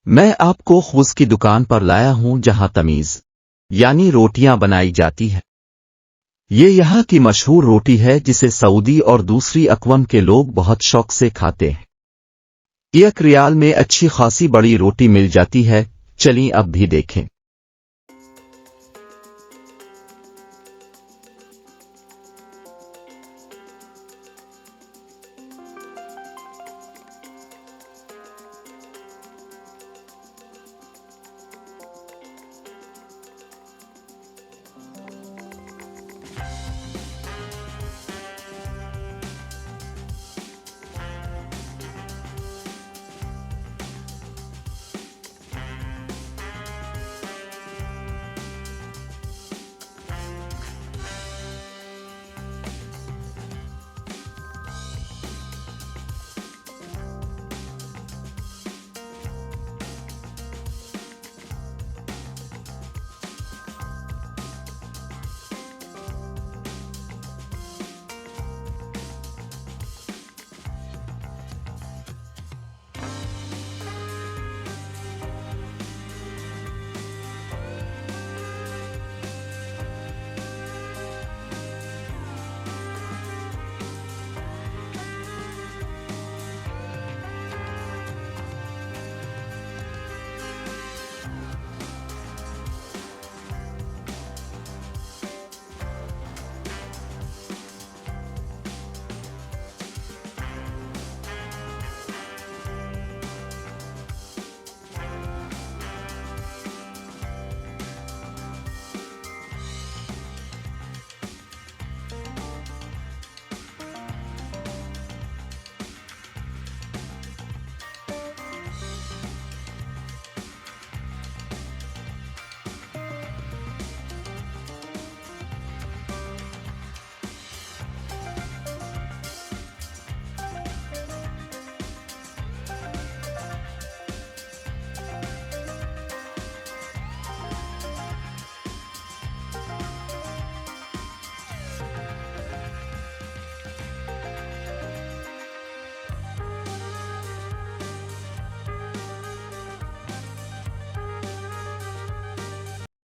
मैं आपको खुश की दुकान पर लाया हूं जहां तमीज यानी रोटियां बनाई जाती है। ये यहाँ की मशहूर रोटी है जिसे सऊदी और दूसरी अक़वाम के लोग बहुत शौक से खाते हैं। 1 रियाल में अच्छी खासी बड़ी रोटी मिल जाती है। चलिए अब भी देखें।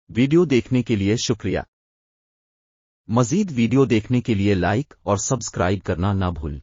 वीडियो देखने के लिए शुक्रिया। मज़ीद वीडियो देखने के लिए लाइक और सब्सक्राइब करना ना भूलें।